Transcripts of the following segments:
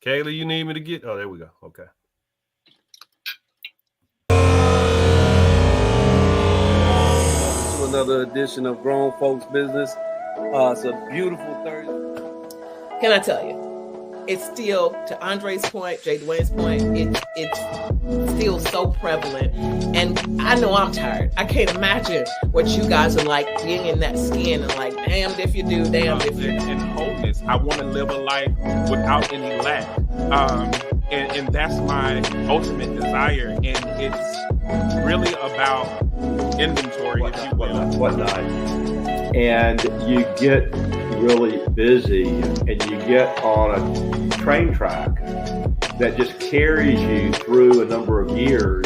Kayla, you need me to get? Oh, there we go. Okay. To another edition of Grown Folks Business. It's a beautiful Thursday. Can I tell you? It's still, to Andre's point, Jay Dwayne's point, it's still so prevalent. And I know I'm tired. I can't imagine what you guys are like being in that skin and like, damned if you do, damned if you don't. And wholeness. I want to live a life without any lack. And that's my ultimate desire. And it's really about inventory, if you will. Whatnot. And you get really busy and you get on a train track that just carries you through a number of years.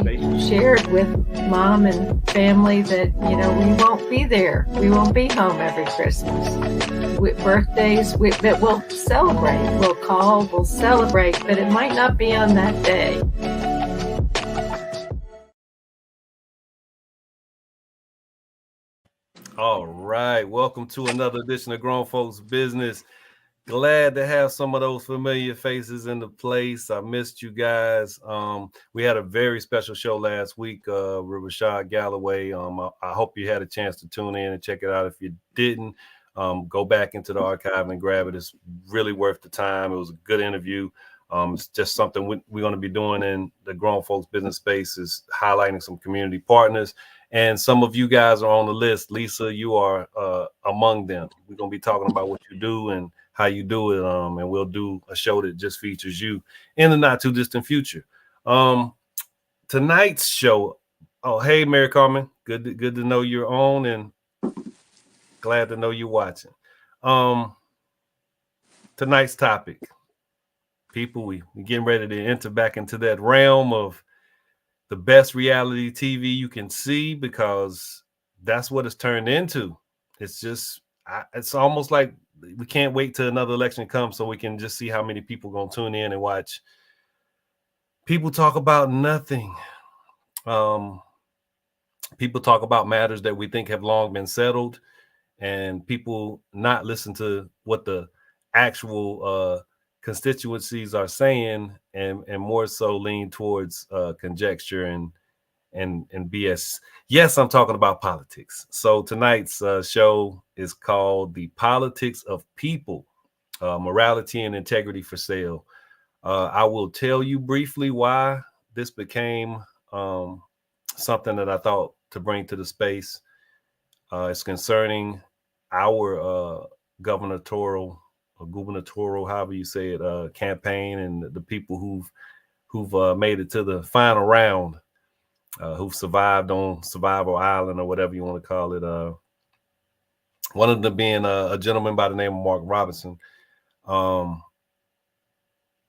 We shared with mom and family that, we won't be there. We won't be home every Christmas. With birthdays, that we'll celebrate. We'll call, we'll celebrate, but it might not be on that day. All right. Welcome to another edition of Grown Folks Business. Glad to have some of those familiar faces in the place. I missed you guys. We had a very special show last week with Rashad Galloway. I hope you had a chance to tune in and check it out. If you didn't, go back into the archive and grab it. It's really worth the time. It was a good interview. It's just something we're going to be doing in the Grown Folks Business space, is highlighting some community partners. And some of you guys are on the list. Lisa, you are among them. We're going to be talking about what you do and how you do it. And we'll do a show that just features you in the not too distant future. Tonight's show. Oh, hey, Mary Carmen. Good to know you're on, and glad to know you're watching. Tonight's topic. People, we getting ready to enter back into that realm of the best reality TV you can see, because that's what it's turned into. It's just, it's almost like we can't wait till another election comes so we can just see how many people going to tune in and watch people talk about nothing. People talk about matters that we think have long been settled, and people not listen to what the actual constituencies are saying, and more so lean towards conjecture and BS. Yes, I'm talking about politics. So tonight's show is called The Politics of People, Morality and Integrity for Sale. I will tell you briefly why this became something that I thought to bring to the space. It's concerning our gubernatorial, however you say it, campaign, and the people who've made it to the final round, who've survived on Survival Island, or whatever you want to call it. One of them being a gentleman by the name of Mark Robinson.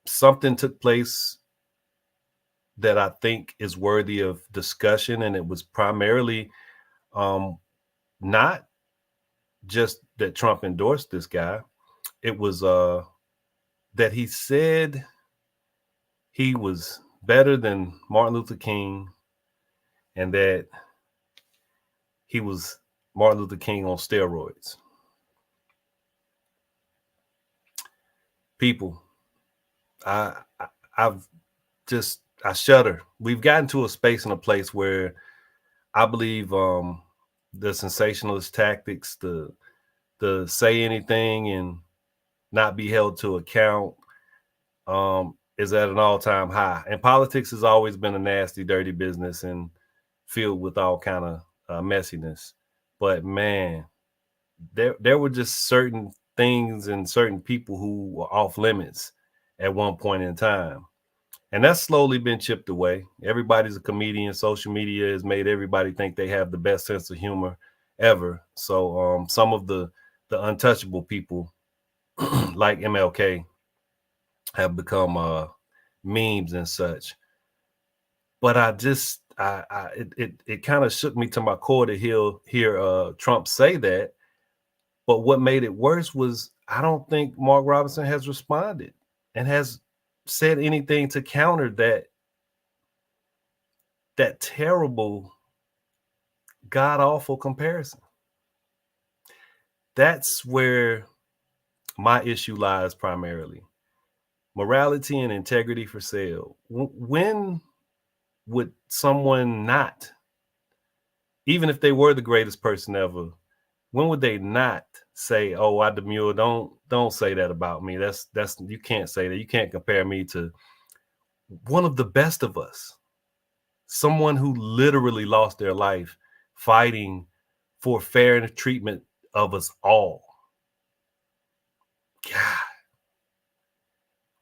Something took place that I think is worthy of discussion, and it was primarily not just that Trump endorsed this guy. It was that he said he was better than Martin Luther King, and that he was Martin Luther King on steroids. People, I shudder. We've gotten to a space and a place where I believe the sensationalist tactics, the say anything and not be held to account, is at an all-time high. And politics has always been a nasty, dirty business and filled with all kind of messiness. But man, there were just certain things and certain people who were off limits at one point in time. And that's slowly been chipped away. Everybody's a comedian. Social media has made everybody think they have the best sense of humor ever. So some of the untouchable people like MLK have become memes and such. But it kind of shook me to my core to hear Trump say that. But what made it worse was I don't think Mark Robinson has responded and has said anything to counter that terrible, god-awful comparison. That's where my issue lies primarily. Morality and integrity for sale. When would someone not, even if they were the greatest person ever, when would they not say, "Oh, I demure. Don't say that about me. That's you can't say that. You can't compare me to one of the best of us." Someone who literally lost their life fighting for fair treatment of us all. God.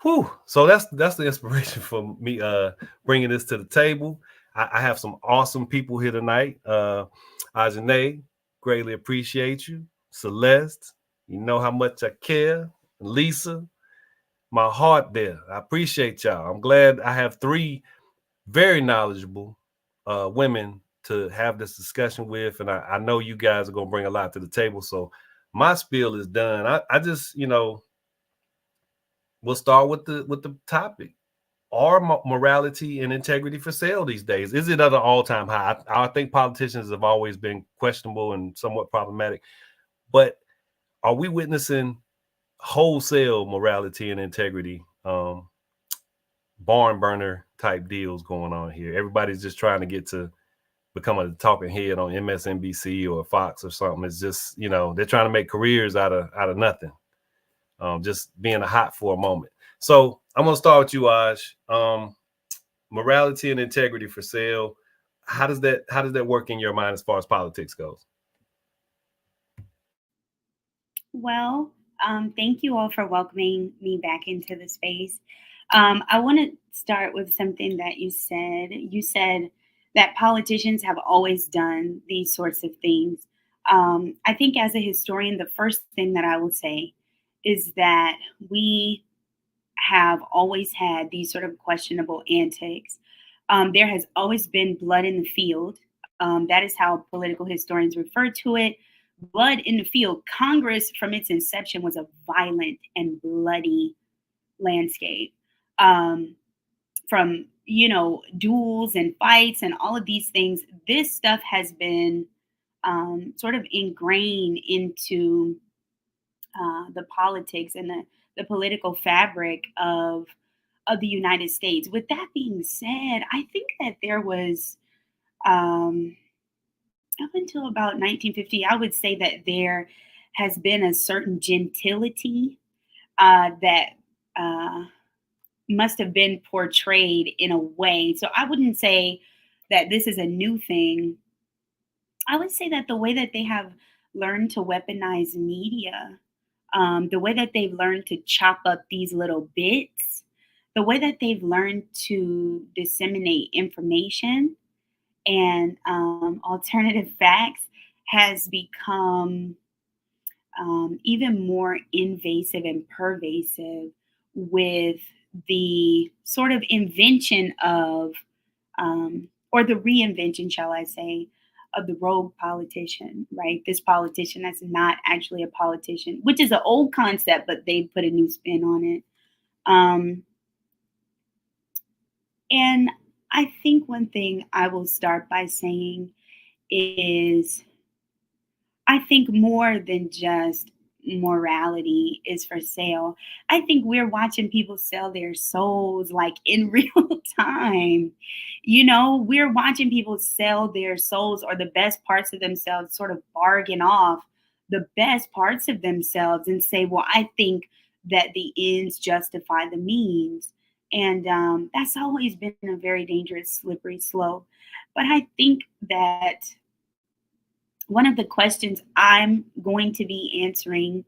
Whew. So that's the inspiration for me bringing this to the table. I have some awesome people here tonight. Ajane, greatly appreciate you. Celeste, you know how much I care. Lisa, my heart there. I appreciate y'all. I'm glad I have three very knowledgeable women to have this discussion with, and I know you guys are gonna bring a lot to the table. So my spiel is done. I just, we'll start with the topic. Are morality and integrity for sale these days? Is it at an all-time high? I think politicians have always been questionable and somewhat problematic, but are we witnessing wholesale morality and integrity, barn burner type deals going on here? Everybody's just trying to get to become a talking head on MSNBC or Fox or something. It's just, they're trying to make careers out of nothing. Just being hot for a moment. So I'm gonna start with you, Aj. Morality and integrity for sale. How does that work in your mind as far as politics goes? Well, thank you all for welcoming me back into the space. I want to start with something that you said. You said that politicians have always done these sorts of things. I think as a historian, the first thing that I will say is that we have always had these sort of questionable antics. There has always been blood in the field. That is how political historians refer to it. Blood in the field. Congress, from its inception, was a violent and bloody landscape. From duels and fights and all of these things, this stuff has been sort of ingrained into the politics and the political fabric of the United States. With that being said, I think that there was up until about 1950, I would say that there has been a certain gentility that must have been portrayed in a way. So I wouldn't say that this is a new thing. I would say that the way that they have learned to weaponize media, the way that they've learned to chop up these little bits, the way that they've learned to disseminate information and alternative facts has become even more invasive and pervasive with the sort of invention of, or the reinvention, shall I say, of the rogue politician, right? This politician that's not actually a politician, which is an old concept, but they put a new spin on it. And I think one thing I will start by saying is I think more than just morality is for sale. I think we're watching people sell their souls like in real time. We're watching people sell their souls or the best parts of themselves, sort of bargain off the best parts of themselves and say, well, I think that the ends justify the means. And that's always been a very dangerous, slippery slope. But I think that one of the questions I'm going to be answering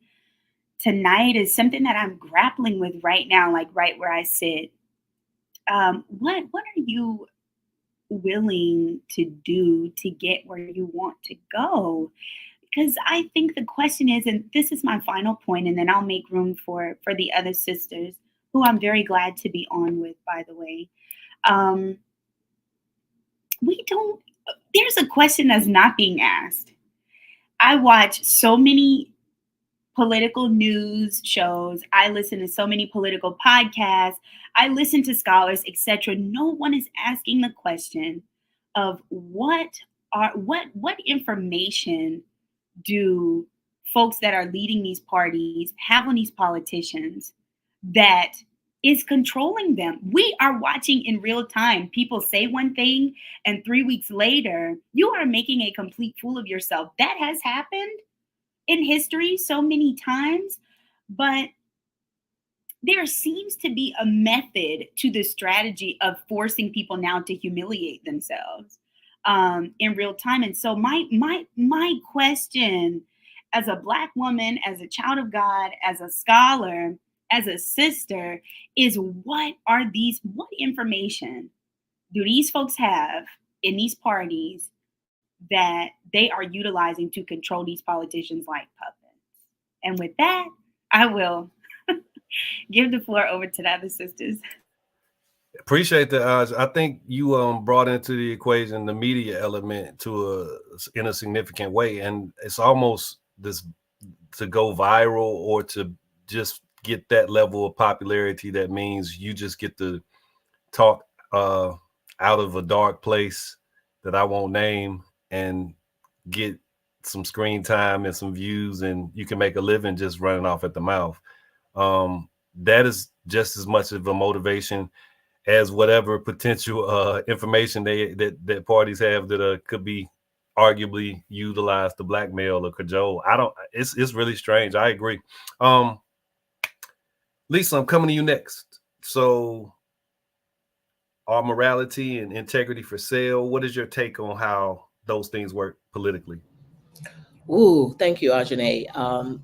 tonight is something that I'm grappling with right now, like right where I sit. What are you willing to do to get where you want to go? Because I think the question is, and this is my final point, and then I'll make room for the other sisters, who I'm very glad to be on with, by the way. There's a question that's not being asked. I watch so many political news shows. I listen to so many political podcasts. I listen to scholars, etc. No one is asking the question of what information do folks that are leading these parties have on these politicians that is controlling them. We are watching in real time. People say one thing, and 3 weeks later, you are making a complete fool of yourself. That has happened in history so many times, but there seems to be a method to the strategy of forcing people now to humiliate themselves in real time. And so my question as a Black woman, as a child of God, as a scholar, as a sister, is what information do these folks have in these parties that they are utilizing to control these politicians like puppets? And with that, I will give the floor over to the other sisters. Appreciate that. I think you brought into the equation the media element in a significant way, and it's almost this to go viral or to just get that level of popularity. That means you just get to talk out of a dark place that I won't name and get some screen time and some views, and you can make a living just running off at the mouth. That is just as much of a motivation as whatever potential information that parties have that could be arguably utilized to blackmail or cajole. It's really strange. I agree. Lisa, I'm coming to you next. So, are morality and integrity for sale? What is your take on how those things work politically? Ooh, thank you, Ajane.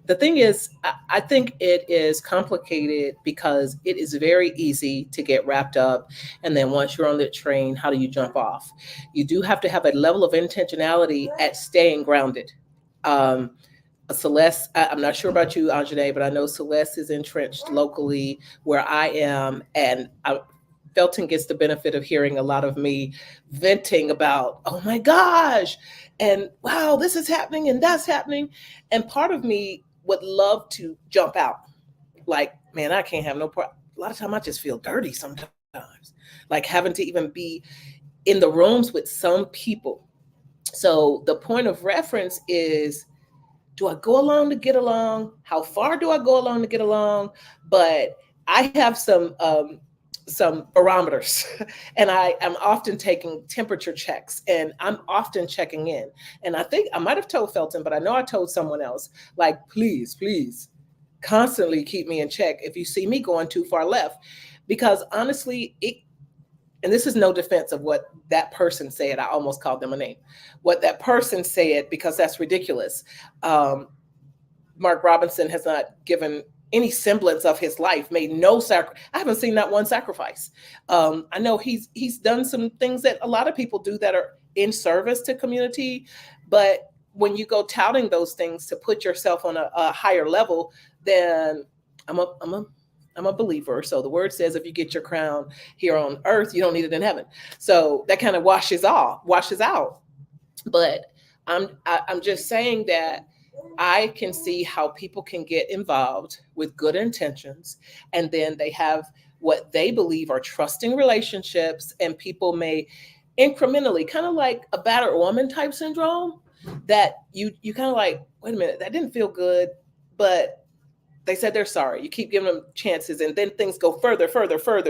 The thing is, I think it is complicated because it is very easy to get wrapped up. And then once you're on the train, how do you jump off? You do have to have a level of intentionality at staying grounded. Celeste, I'm not sure about you, Ajane, but I know Celeste is entrenched locally where I am. And Felton gets the benefit of hearing a lot of me venting about, oh my gosh, and wow, this is happening and that's happening. And part of me would love to jump out. Like, man, I can't have no part. A lot of time I just feel dirty sometimes, like having to even be in the rooms with some people. So the point of reference is, do I go along to get along? How far do I go along to get along? But I have some barometers and I am often taking temperature checks and I'm often checking in. And I think I might have told Felton, but I know I told someone else, like, please constantly keep me in check if you see me going too far left. Because honestly, and this is no defense of what that person said. I almost called them a name. What that person said, because that's ridiculous. Mark Robinson has not given any semblance of his life, made no sacrifice. I haven't seen that one sacrifice. I know he's done some things that a lot of people do that are in service to community, but when you go touting those things to put yourself on a higher level, then I'm a believer. So the word says, if you get your crown here on earth, you don't need it in heaven. So that kind of washes out. But I'm just saying that I can see how people can get involved with good intentions, and then they have what they believe are trusting relationships, and people may incrementally, kind of like a battered woman type syndrome, that you kind of like, wait a minute, that didn't feel good, but they said they're sorry. You keep giving them chances, and then things go further.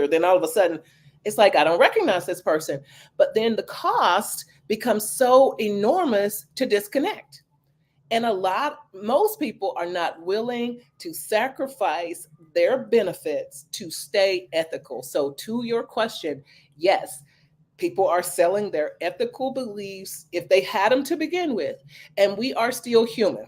Then all of a sudden, it's like, I don't recognize this person. But then the cost becomes so enormous to disconnect. And most people are not willing to sacrifice their benefits to stay ethical. So to your question, yes, people are selling their ethical beliefs if they had them to begin with. And we are still human.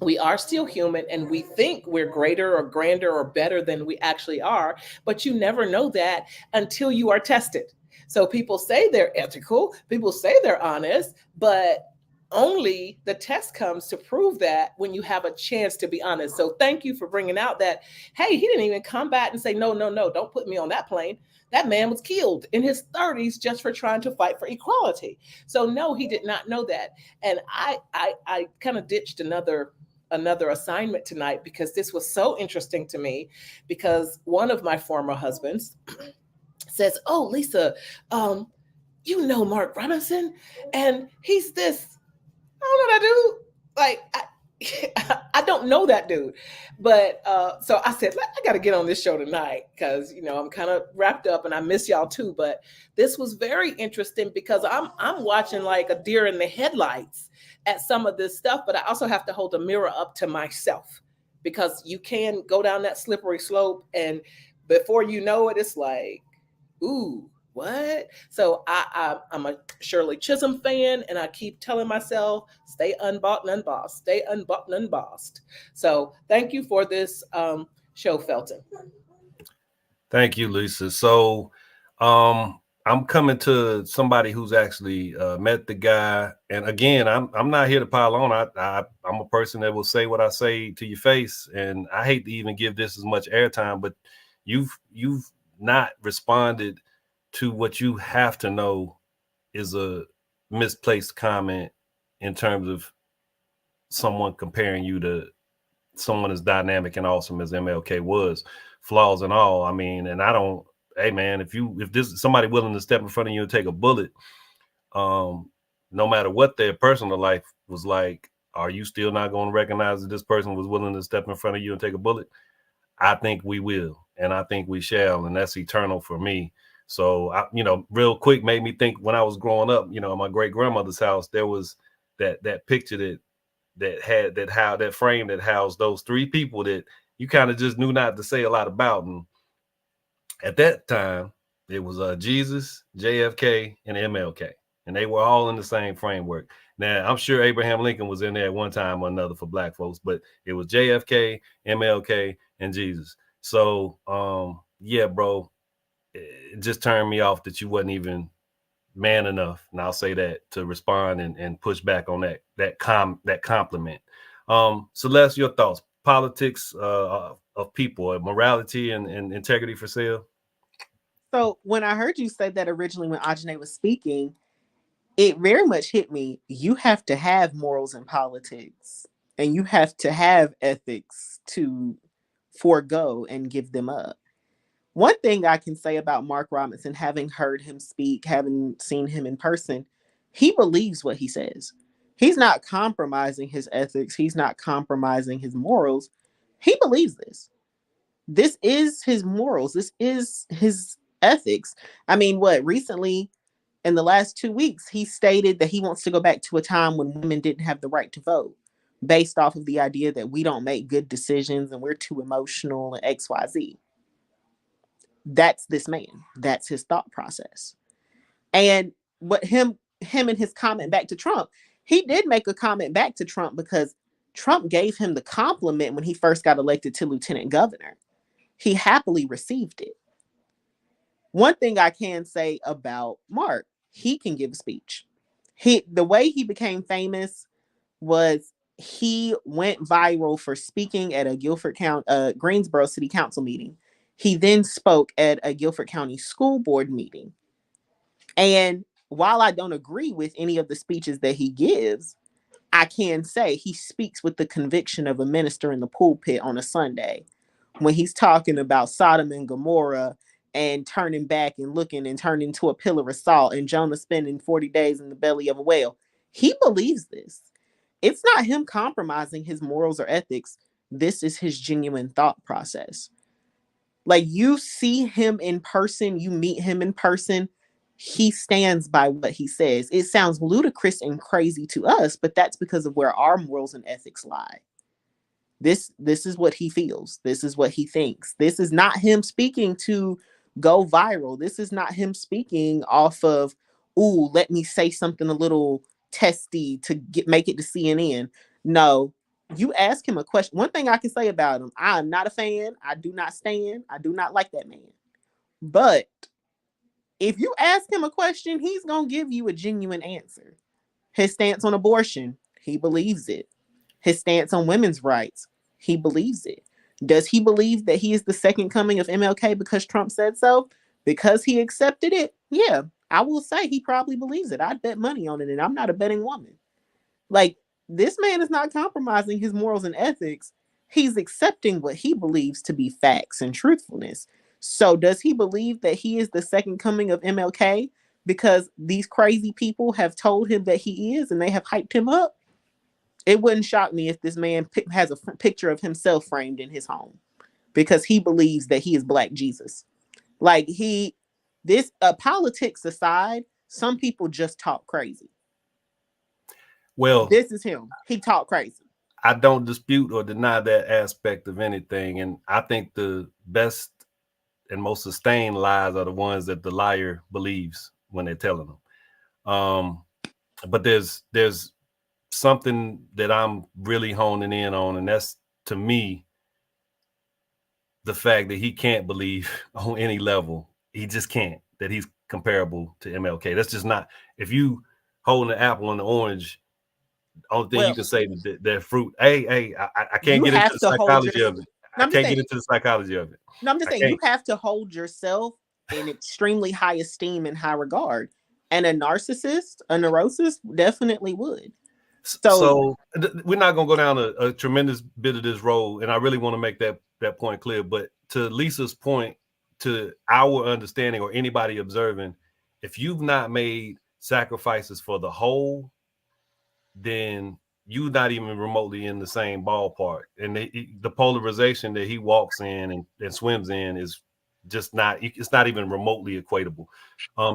We are still human, and we think we're greater or grander or better than we actually are. But you never know that until you are tested. So people say they're ethical, people say they're honest, but only the test comes to prove that when you have a chance to be honest. So thank you for bringing out that, hey, he didn't even come back and say, no, don't put me on that plane. That man was killed in his 30s just for trying to fight for equality. So no, he did not know that. And I kind of ditched another assignment tonight because this was so interesting to me, because one of my former husbands says, oh, Lisa, you know Mark Robinson, and he's this. I don't know what I do. Like, I don't know that dude. But so I said, I got to get on this show tonight because, I'm kind of wrapped up and I miss y'all too. But this was very interesting because I'm watching like a deer in the headlights at some of this stuff. But I also have to hold a mirror up to myself because you can go down that slippery slope. And before you know it, it's like, ooh, what? So I'm a Shirley Chisholm fan, and I keep telling myself, stay unbought and unbossed, stay unbought and unbossed. So thank you for this show, Felton. Thank you, Lisa. So I'm coming to somebody who's actually met the guy, and again, I'm not here to pile on. I'm a person that will say what I say to your face, and I hate to even give this as much airtime, but you've not responded to what you have to know is a misplaced comment in terms of someone comparing you to someone as dynamic and awesome as MLK was, flaws and all. I mean, and I don't, hey man, if this is somebody willing to step in front of you and take a bullet, no matter what their personal life was like, are you still not going to recognize that this person was willing to step in front of you and take a bullet? I think we will, and I think we shall, and that's eternal for me. So, real quick, made me think when I was growing up, at my great grandmother's house, there was that picture that frame that housed those three people that you kind of just knew not to say a lot about. And at that time, it was Jesus, JFK, and MLK, and they were all in the same framework. Now, I'm sure Abraham Lincoln was in there at one time or another for Black folks, but it was JFK, MLK, and Jesus. So, yeah, bro, it just turned me off that you wasn't even man enough, and I'll say that, to respond and push back on that compliment. Celeste, your thoughts? Politics of people, morality and integrity for sale. So when I heard you say that originally when Ajane was speaking, it very much hit me. You have to have morals in politics, and you have to have ethics to forego and give them up. One thing I can say about Mark Robinson, having heard him speak, having seen him in person, he believes what he says. He's not compromising his ethics. He's not compromising his morals. He believes this. This is his morals. This is his ethics. I mean, recently in the last 2 weeks, he stated that he wants to go back to a time when women didn't have the right to vote, based off of the idea that we don't make good decisions and we're too emotional and XYZ. That's this man. That's his thought process. And what him and his comment back to Trump, he did make a comment back to Trump because Trump gave him the compliment when he first got elected to lieutenant governor. He happily received it. One thing I can say about Mark, he can give a speech. The way he became famous was he went viral for speaking at a Greensboro City Council meeting. He then spoke at a Guilford County School Board meeting. And while I don't agree with any of the speeches that he gives, I can say he speaks with the conviction of a minister in the pulpit on a Sunday when he's talking about Sodom and Gomorrah and turning back and looking and turning into a pillar of salt and Jonah spending 40 days in the belly of a whale. He believes this. It's not him compromising his morals or ethics. This is his genuine thought process. Like, you see him in person, you meet him in person, he stands by what he says. It sounds ludicrous and crazy to us, but that's because of where our morals and ethics lie. This is what he feels. This is what he thinks. This is not him speaking to go viral. This is not him speaking off of, ooh, let me say something a little testy to make it to CNN. No, you ask him a question. One thing I can say about him, I'm not a fan. I do not stand. I do not like that man. But if you ask him a question, he's going to give you a genuine answer. His stance on abortion, he believes it. His stance on women's rights, he believes it. Does he believe that he is the second coming of MLK because Trump said so? Because he accepted it? Yeah, I will say he probably believes it. I'd bet money on it, and I'm not a betting woman. Like, this man is not compromising his morals and ethics. He's accepting what he believes to be facts and truthfulness. So does he believe that he is the second coming of MLK because these crazy people have told him that he is and they have hyped him up? It wouldn't shock me if this man has a picture of himself framed in his home because he believes that he is Black Jesus. Like politics aside, some people just talk crazy. Well, this is him. He talk crazy. I don't dispute or deny that aspect of anything. And I think the best and most sustained lies are the ones that the liar believes when they're telling them. But there's something that I'm really honing in on, and that's, to me, the fact that he can't believe on any level. He just can't, that he's comparable to MLK. That's just not, if you holding the apple and the orange, only thing you can say that fruit. I can't get into the psychology of it. I can't get into the psychology of it. No, I'm just saying you have to hold yourself in extremely high esteem and high regard. And a narcissist, a neurosis, definitely would. So we're not going to go down a tremendous bit of this road, and I really want to make that point clear. But to Lisa's point, to our understanding or anybody observing, if you've not made sacrifices for the whole, then you're not even remotely in the same ballpark. And the polarization that he walks in and swims in is just not, it's not even remotely equatable.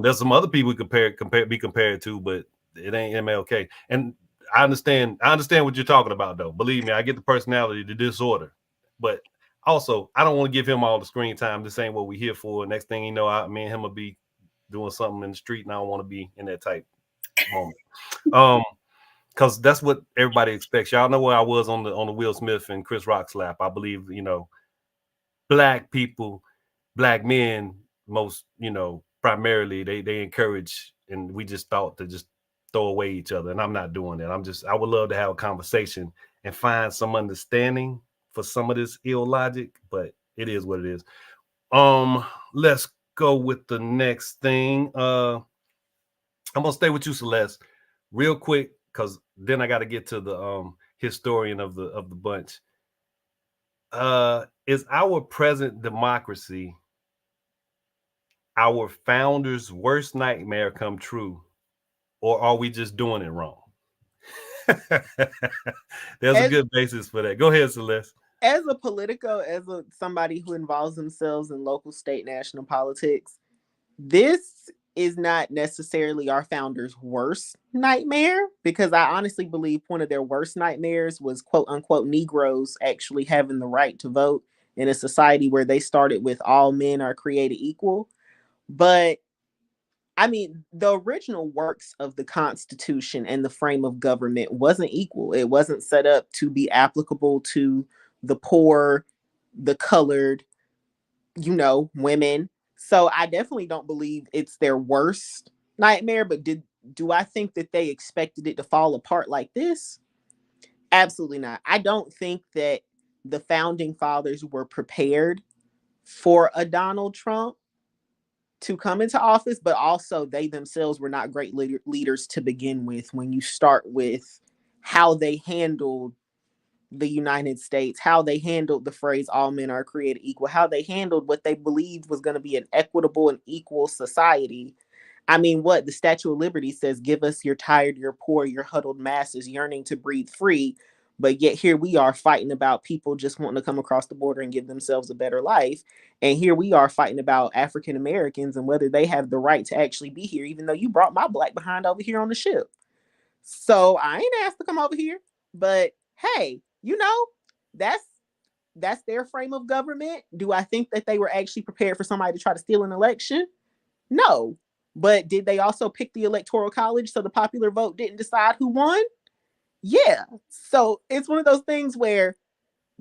There's some other people be compared to, but it ain't MLK. And I understand what you're talking about, though. Believe me, I get the personality, the disorder, but also I don't want to give him all the screen time. This ain't what we're here for. Next thing you know, me and him will be doing something in the street, and I don't want to be in that type moment. Because that's what everybody expects. Y'all know where I was on the Will Smith and Chris Rock slap. I believe, Black people, Black men, most, primarily they encourage, and we just thought to just throw away each other. And I'm not doing that. I would love to have a conversation and find some understanding for some of this ill logic, but it is what it is. Let's go with the next thing. I'm gonna stay with you, Celeste, real quick, because then I got to get to the historian of the bunch. Is our present democracy our founders' worst nightmare come true, or are we just doing it wrong? There's a good basis for that. Go ahead, Celeste. As a Politico, somebody who involves themselves in local, state, national politics, this is not necessarily our founders' worst nightmare, because I honestly believe one of their worst nightmares was, quote unquote, Negroes actually having the right to vote in a society where they started with all men are created equal. But I mean, the original works of the Constitution and the frame of government wasn't equal. It wasn't set up to be applicable to the poor, the colored, women. So I definitely don't believe it's their worst nightmare, but do I think that they expected it to fall apart like this? Absolutely not. I don't think that the founding fathers were prepared for a Donald Trump to come into office, but also they themselves were not great leaders to begin with. When you start with how they handled the United States, how they handled the phrase all men are created equal, how they handled what they believed was going to be an equitable and equal society. I mean, what the Statue of Liberty says, give us your tired, your poor, your huddled masses yearning to breathe free. But yet here we are fighting about people just wanting to come across the border and give themselves a better life. And here we are fighting about African Americans and whether they have the right to actually be here, even though you brought my Black behind over here on the ship. So I ain't asked to come over here, but hey, that's their frame of government. Do I think that they were actually prepared for somebody to try to steal an election? No. But did they also pick the Electoral College so the popular vote didn't decide who won? Yeah. So it's one of those things where,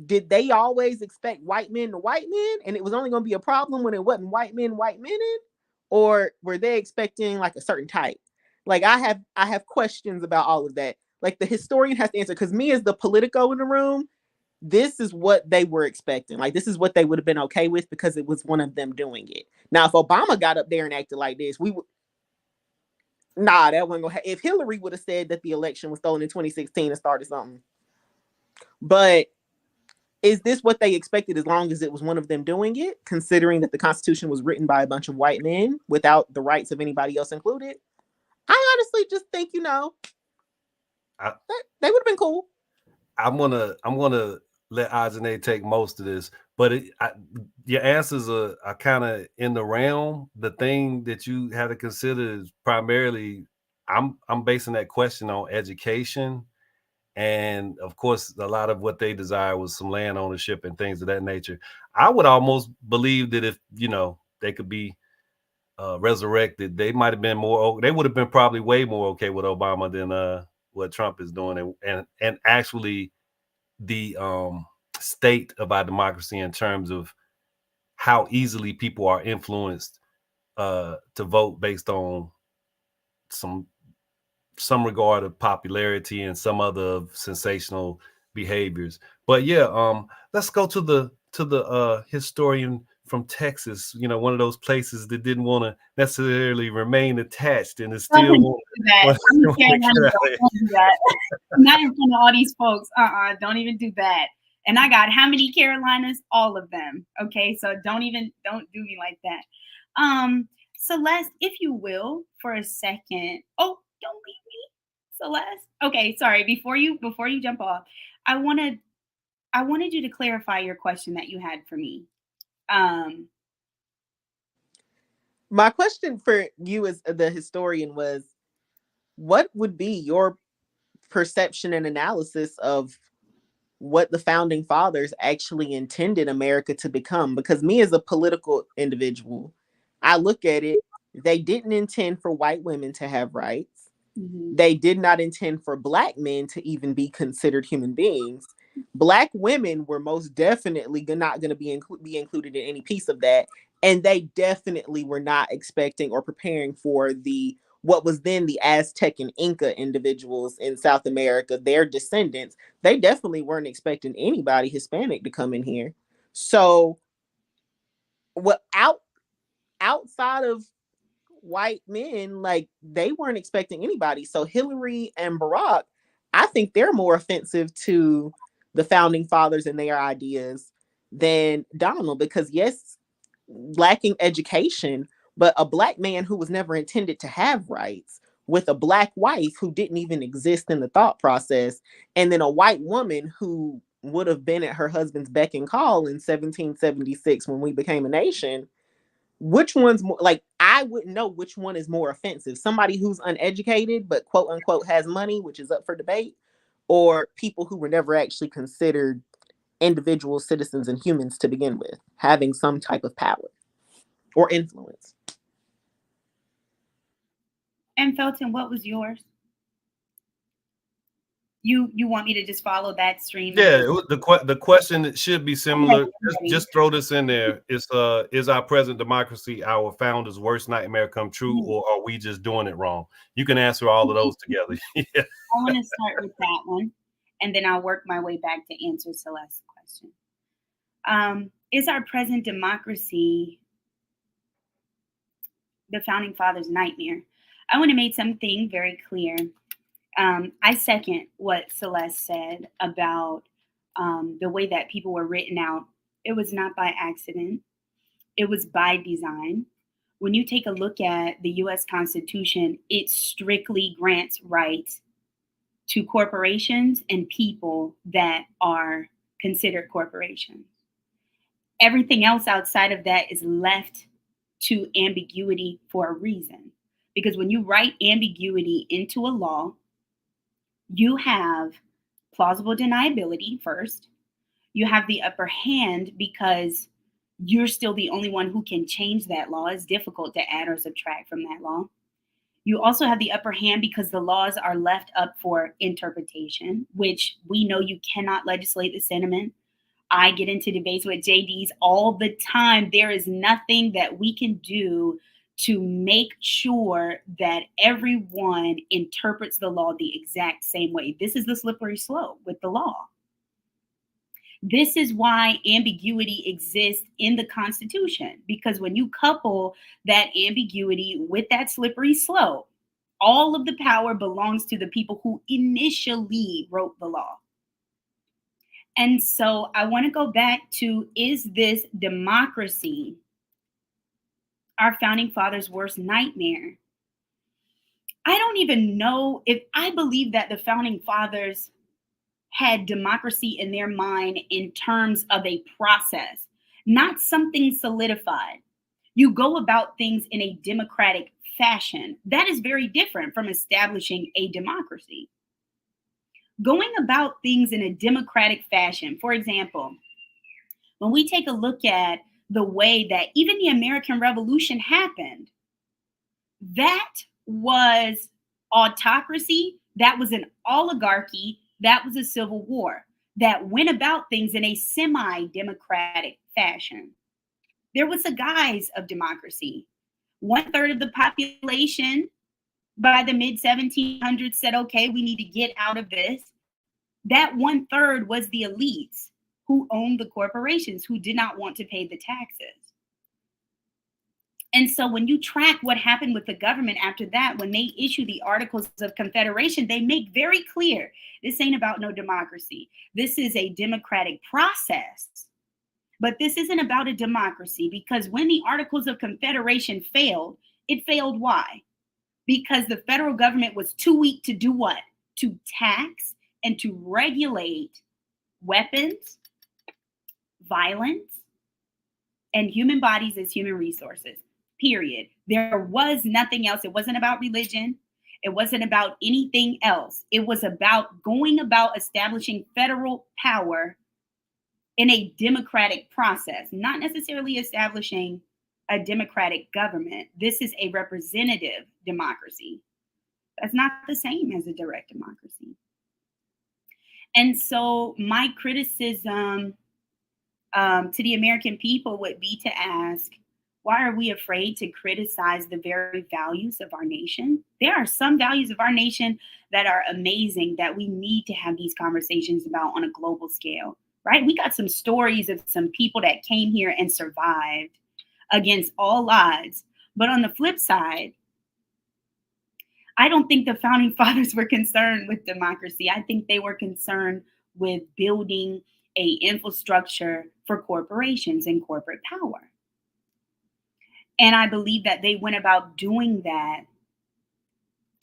did they always expect white men to white men, and it was only going to be a problem when it wasn't white men in? Or were they expecting like a certain type? Like I have questions about all of that. Like the historian has to answer, because me as the Politico in the room, this is what they were expecting. Like this is what they would have been okay with because it was one of them doing it. Now, if Obama got up there and acted like this, we would. Nah, that wasn't gonna. If Hillary would have said that the election was stolen in 2016 and started something, but is this what they expected as long as it was one of them doing it, considering that the Constitution was written by a bunch of white men without the rights of anybody else included? I honestly just think, they would have been cool. I'm gonna let Ajane take most of this, but your answers are kind of in the realm. The thing that you have to consider is primarily, I'm basing that question on education, and of course, a lot of what they desire was some land ownership and things of that nature. I would almost believe that if they could be resurrected, they might have been more. They would have been probably way more okay with Obama than what Trump is doing, and actually the state of our democracy in terms of how easily people are influenced to vote based on some regard of popularity and some other sensational behaviors. But yeah, let's go to the historian from Texas, one of those places that didn't want to necessarily remain attached and is still want to don't do that. Not in front of all these folks. Don't even do that. And I got how many Carolinas? All of them. Okay, so don't do me like that. Celeste, if you will, for a second. Oh, don't leave me, Celeste. Okay, sorry. Before you jump off, I wanted you to clarify your question that you had for me. My question for you as the historian was, what would be your perception and analysis of what the founding fathers actually intended America to become? Because me as a political individual, I look at it, they didn't intend for white women to have rights. Mm-hmm. They did not intend for Black men to even be considered human beings. Black women were most definitely not going to be included in any piece of that. And they definitely were not expecting or preparing for what was then the Aztec and Inca individuals in South America, their descendants. They definitely weren't expecting anybody Hispanic to come in here. So outside of white men, like, they weren't expecting anybody. So Hillary and Barack, I think they're more offensive to the founding fathers and their ideas than Donald, because yes, lacking education, but a Black man who was never intended to have rights, with a Black wife who didn't even exist in the thought process, and then a white woman who would have been at her husband's beck and call in 1776 when we became a nation. Which one's more, like, I wouldn't know which one is more offensive. Somebody who's uneducated but quote unquote has money, which is up for debate, or people who were never actually considered individual citizens and humans to begin with, having some type of power or influence. And Felton, what was yours? You want me to just follow that stream? Yeah, the question should be similar. Just throw this in there. Is our present democracy our founders' worst nightmare come true, or are we just doing it wrong? You can answer all of those together. Yeah. I want to start with that one, and then I'll work my way back to answer Celeste's question. Is our present democracy the founding fathers' nightmare? I want to make something very clear. I second what Celeste said about the way that people were written out. It was not by accident. It was by design. When you take a look at the U.S. Constitution, it strictly grants rights to corporations and people that are considered corporations. Everything else outside of that is left to ambiguity for a reason. Because when you write ambiguity into a law, you have plausible deniability first. You have the upper hand because you're still the only one who can change that law. It's difficult to add or subtract from that law. You also have the upper hand because the laws are left up for interpretation, which we know you cannot legislate the sentiment. I get into debates with JDs all the time. There is nothing that we can do to make sure that everyone interprets the law the exact same way. This is the slippery slope with the law. This is why ambiguity exists in the Constitution, because when you couple that ambiguity with that slippery slope, all of the power belongs to the people who initially wrote the law. And so I want to go back to, is this democracy our founding fathers' worst nightmare? I don't even know if I believe that the founding fathers had democracy in their mind in terms of a process, not something solidified. You go about things in a democratic fashion. That is very different from establishing a democracy. Going about things in a democratic fashion, for example, when we take a look at the way that even the American Revolution happened, that was autocracy, that was an oligarchy, that was a civil war that went about things in a semi-democratic fashion. There was a guise of democracy. 1/3 of the population by the mid 1700s said, okay, we need to get out of this. That 1/3 was the elites who owned the corporations, who did not want to pay the taxes. And so when you track what happened with the government after that, when they issue the Articles of Confederation, they make very clear, this ain't about no democracy. This is a democratic process. But this isn't about a democracy, because when the Articles of Confederation failed, it failed why? Because the federal government was too weak to do what? To tax and to regulate weapons, violence, and human bodies as human resources. Period. There was nothing else. It wasn't about religion. It wasn't about anything else. It was about going about establishing federal power in a democratic process, not necessarily establishing a democratic government. This is a representative democracy. That's not the same as a direct democracy. And so my criticism to the American people would be to ask, why are we afraid to criticize the very values of our nation? There are some values of our nation that are amazing that we need to have these conversations about on a global scale, right? We got some stories of some people that came here and survived against all odds. But on the flip side, I don't think the founding fathers were concerned with democracy. I think they were concerned with building an infrastructure for corporations and corporate power. And I believe that they went about doing that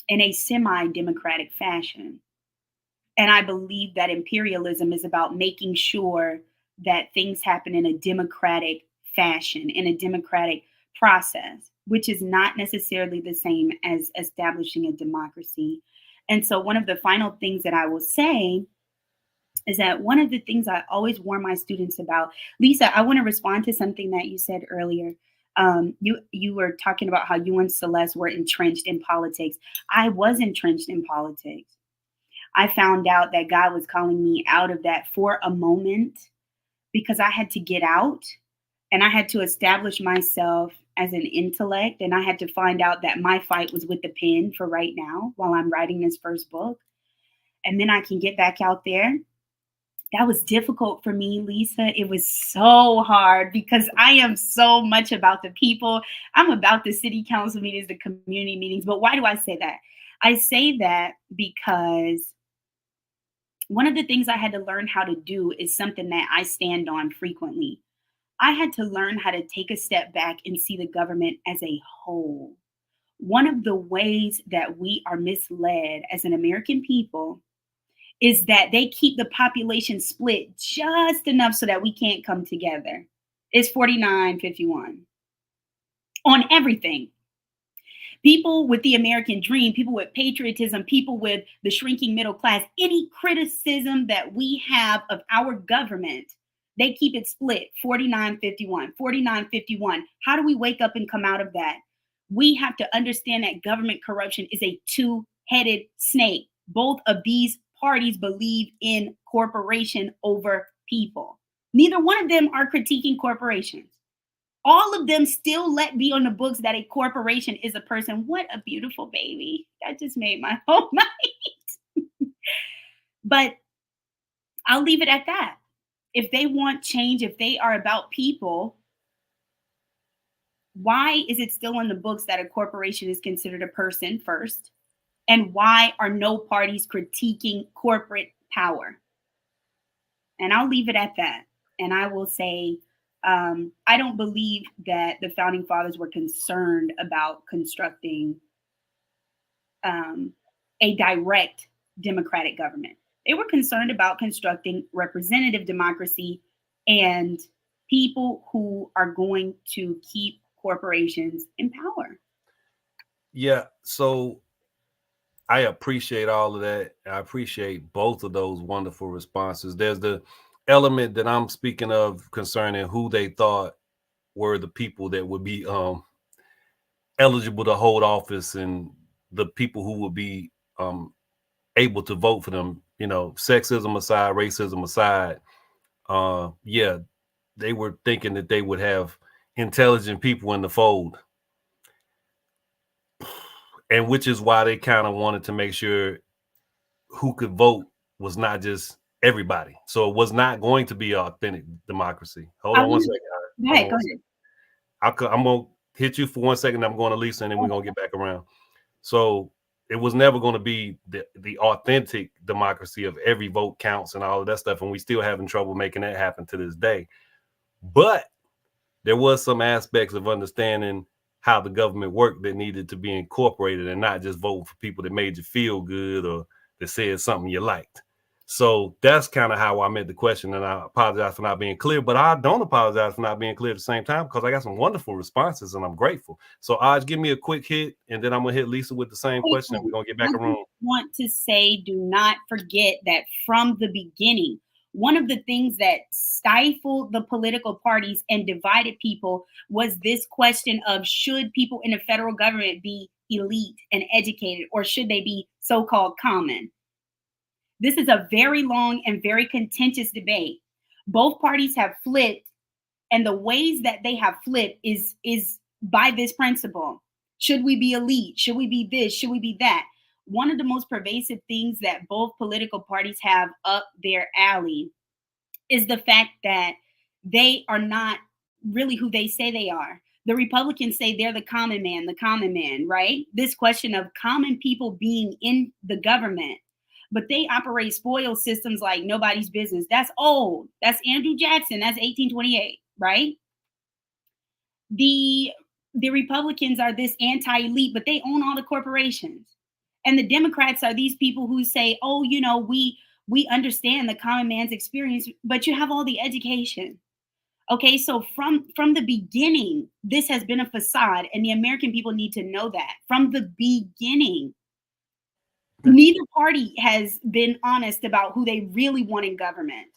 in a semi-democratic fashion. And I believe that imperialism is about making sure that things happen in a democratic fashion, in a democratic process, which is not necessarily the same as establishing a democracy. And so one of the final things that I will say is that one of the things I always warn my students about, Lisa, I want to respond to something that you said earlier. You were talking about how you and Celeste were entrenched in politics. I was entrenched in politics. I found out that God was calling me out of that for a moment because I had to get out and I had to establish myself as an intellect. And I had to find out that my fight was with the pen for right now while I'm writing this first book. And then I can get back out there. That was difficult for me, Lisa. It was so hard because I am so much about the people. I'm about the city council meetings, the community meetings. But why do I say that? I say that because one of the things I had to learn how to do is something that I stand on frequently. I had to learn how to take a step back and see the government as a whole. One of the ways that we are misled as an American people is that they keep the population split just enough so that we can't come together. It's 49-51 on everything. People with the American dream, people with patriotism, people with the shrinking middle class, any criticism that we have of our government, they keep it split 49-51, 49-51. How do we wake up and come out of that? We have to understand that government corruption is a two-headed snake. Both of these parties believe in corporation over people. Neither one of them are critiquing corporations. All of them still let be on the books that a corporation is a person. What a beautiful baby. That just made my whole night. But I'll leave it at that. If they want change, if they are about people, why is it still in the books that a corporation is considered a person first? And why are no parties critiquing corporate power? And I'll leave it at that. And I will say, I don't believe that the founding fathers were concerned about constructing a direct democratic government. They were concerned about constructing representative democracy and people who are going to keep corporations in power. Yeah, so I appreciate all of that. I appreciate both of those wonderful responses. There's the element that I'm speaking of concerning who they thought were the people that would be eligible to hold office and the people who would be able to vote for them. You know, sexism aside, racism aside, yeah, they were thinking that they would have intelligent people in the fold. And which is why they kind of wanted to make sure who could vote was not just everybody. So it was not going to be authentic democracy. Hold on one second. Go ahead. I'm going to hit you for 1 second. I'm going to Lisa, and then we're going to get back around. So it was never going to be the authentic democracy of every vote counts and all of that stuff. And we still having trouble making that happen to this day. But there was some aspects of understanding how the government worked that needed to be incorporated and not just vote for people that made you feel good or that said something you liked. So that's kind of how I meant the question, and I apologize for not being clear, but I don't apologize for not being clear at the same time because I got some wonderful responses and I'm grateful. So Aj, give me a quick hit, and then I'm going to hit Lisa with the same question, and we're going to get back around. I want to say, do not forget that from the beginning, one of the things that stifled the political parties and divided people was this question of should people in the federal government be elite and educated, or should they be so-called common? This is a very long and very contentious debate. Both parties have flipped, and the ways that they have flipped is by this principle. Should we be elite? Should we be this? Should we be that? One of the most pervasive things that both political parties have up their alley is the fact that they are not really who they say they are. The Republicans say they're the common man, right? This question of common people being in the government. But they operate spoil systems like nobody's business. That's old. That's Andrew Jackson. That's 1828, right? The Republicans are this anti-elite, but they own all the corporations. And the Democrats are these people who say, oh, you know, we understand the common man's experience, but you have all the education. Okay, so from the beginning, this has been a facade, and the American people need to know that from the beginning. Neither party has been honest about who they really want in government.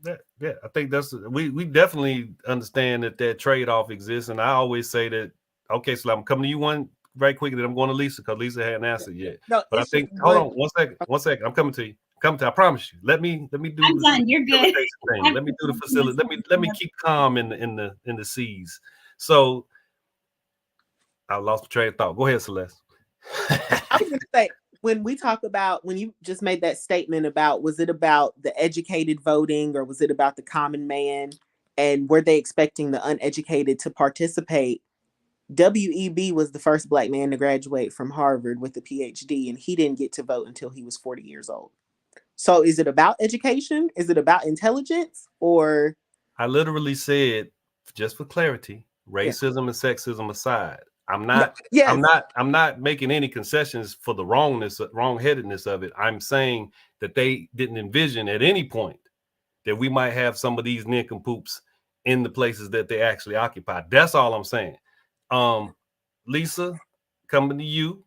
Yeah, I think that's we definitely understand that trade-off exists, and I always say that. Okay, so I'm coming to you one very quickly. Then I'm going to Lisa because Lisa hadn't answered yet. No, but I think hold on 1 second. I'm coming to you. I promise you. Let me do. I'm done. You're good. Thing. Let me do the facility. Let me keep calm in the seas. So I lost my train of thought. Go ahead, Celeste. I was going to say, when we talk about, when you just made that statement about, was it about the educated voting or was it about the common man? And were they expecting the uneducated to participate? W.E.B. was the first Black man to graduate from Harvard with a PhD, and he didn't get to vote until he was 40 years old. So is it about education? Is it about intelligence? Or I literally said, just for clarity, racism and sexism aside, I'm not making any concessions for the wrongheadedness of it. I'm saying that they didn't envision at any point that we might have some of these nincompoops in the places that they actually occupy. That's all I'm saying. Lisa, coming to you,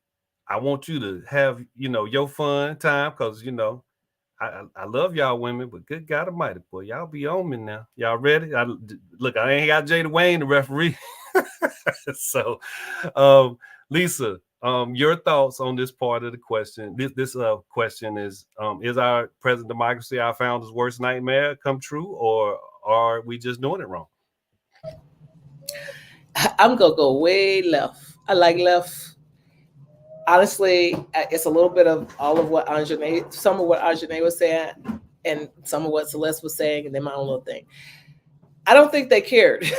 I want you to have, your fun time because, I love y'all women, but good God Almighty, boy, y'all be on me now. Y'all ready? Look, I ain't got Jada Wayne, the referee. So, Lisa, your thoughts on this part of the question? This question is our present democracy, our founders' worst nightmare, come true, or are we just doing it wrong? I'm gonna go way left. I like left. Honestly, it's a little bit of all of what some of what Anjanae was saying, and some of what Celeste was saying, and then my own little thing. I don't think they cared.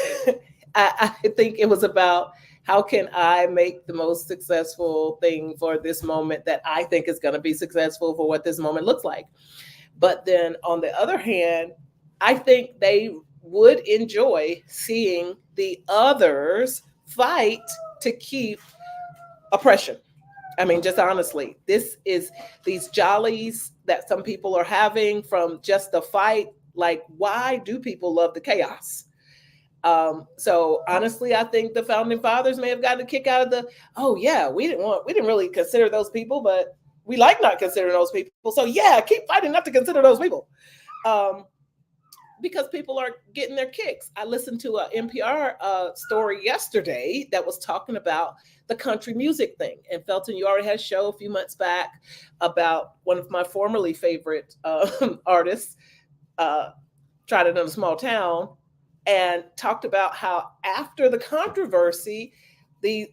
I think it was about how can I make the most successful thing for this moment that I think is going to be successful for what this moment looks like. But then on the other hand, I think they would enjoy seeing the others fight to keep oppression. I mean, just honestly, this is these jollies that some people are having from just the fight. Like, why do people love the chaos? So honestly, I think the founding fathers may have gotten a kick out of the, oh yeah, we didn't really consider those people, but we like not considering those people. So yeah, keep fighting not to consider those people. Um, because people are getting their kicks. I listened to a NPR story yesterday that was talking about the country music thing. And Felton, you already had a show a few months back about one of my formerly favorite artists, uh, tried it in a small town, and talked about how after the controversy, the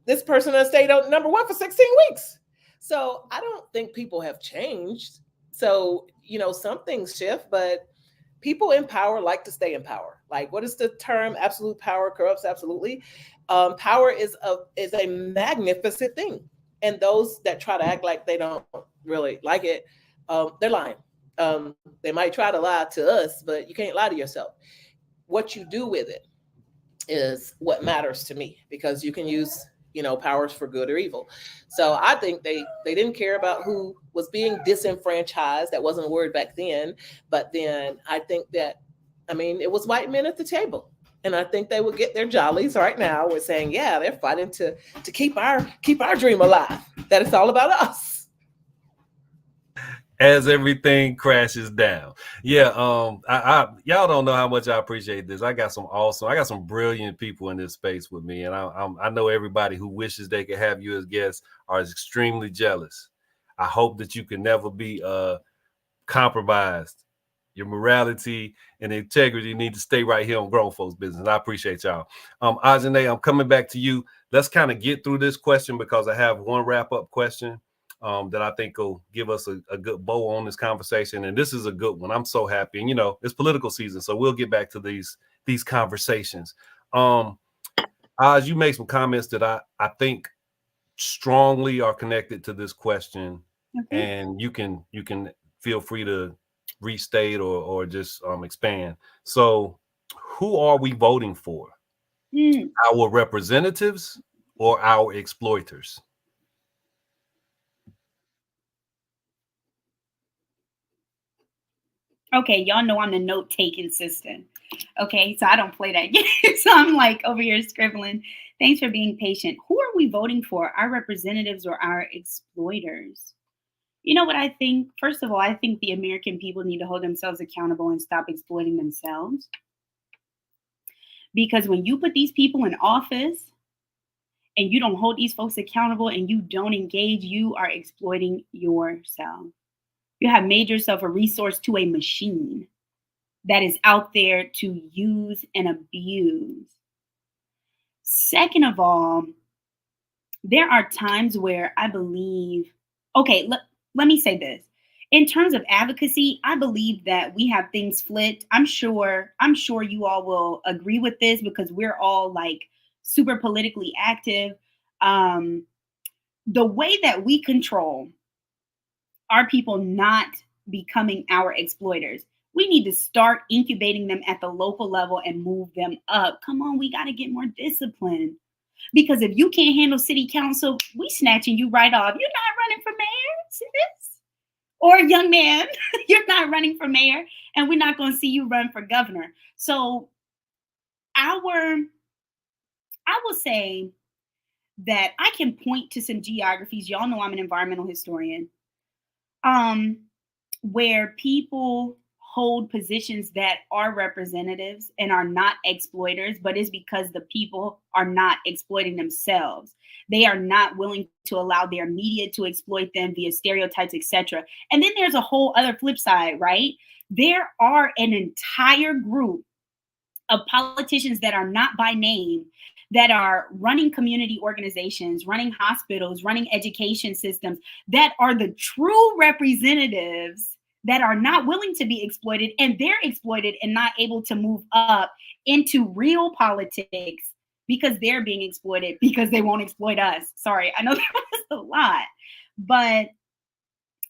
this person has stayed on number one for 16 weeks. So I don't think people have changed. So, some things shift, but people in power like to stay in power. Like, what is the term? Absolute power corrupts absolutely. Power is a magnificent thing, and those that try to act like they don't really like it, they're lying. They might try to lie to us, but you can't lie to yourself. What you do with it is what matters to me, because you can use powers for good or evil. So I think they didn't care about who was being disenfranchised. That wasn't a word back then, but then I think that, I mean, it was white men at the table, and I think they would get their jollies right now with saying, yeah, they're fighting to keep our dream alive, that it's all about us as everything crashes down. Yeah, I y'all don't know how much I appreciate this. I got some brilliant people in this space with me, and I know everybody who wishes they could have you as guests are extremely jealous. I hope that you can never be compromised. Your morality and integrity need to stay right here on Grown Folks Business. I appreciate y'all. Ajane, I'm coming back to you. Let's kind of get through this question, because I have one wrap-up question that I think will give us a good bow on this conversation. And this is a good one. I'm so happy. And, it's political season, so we'll get back to these conversations. As you make some comments that I think strongly are connected to this question, and you can feel free to restate or just expand. So, who are we voting for? Our representatives or our exploiters? Okay, y'all know I'm the note-taking sister. Okay, so I don't play that game. So I'm like over here scribbling. Thanks for being patient. Who are we voting for? Our representatives or our exploiters? You know what I think? First of all, I think the American people need to hold themselves accountable and stop exploiting themselves. Because when you put these people in office and you don't hold these folks accountable and you don't engage, you are exploiting yourself. You have made yourself a resource to a machine that is out there to use and abuse. Second of all, there are times where I believe, okay, let me say this. In terms of advocacy, I believe that we have things flipped. I'm sure you all will agree with this, because we're all like super politically active. The way that we control our people not becoming our exploiters, we need to start incubating them at the local level and move them up. Come on, we got to get more discipline. Because if you can't handle city council, we snatching you right off. You're not running for mayor, sis. Or young man, you're not running for mayor, and we're not going to see you run for governor. So I will say that I can point to some geographies. Y'all know I'm an environmental historian. Where people hold positions that are representatives and are not exploiters, but it's because the people are not exploiting themselves. They are not willing to allow their media to exploit them via stereotypes, etc. And then there's a whole other flip side, right? There are an entire group of politicians that are not by name, that are running community organizations, running hospitals, running education systems, that are the true representatives that are not willing to be exploited, and they're exploited and not able to move up into real politics because they're being exploited because they won't exploit us. Sorry, I know that was a lot, but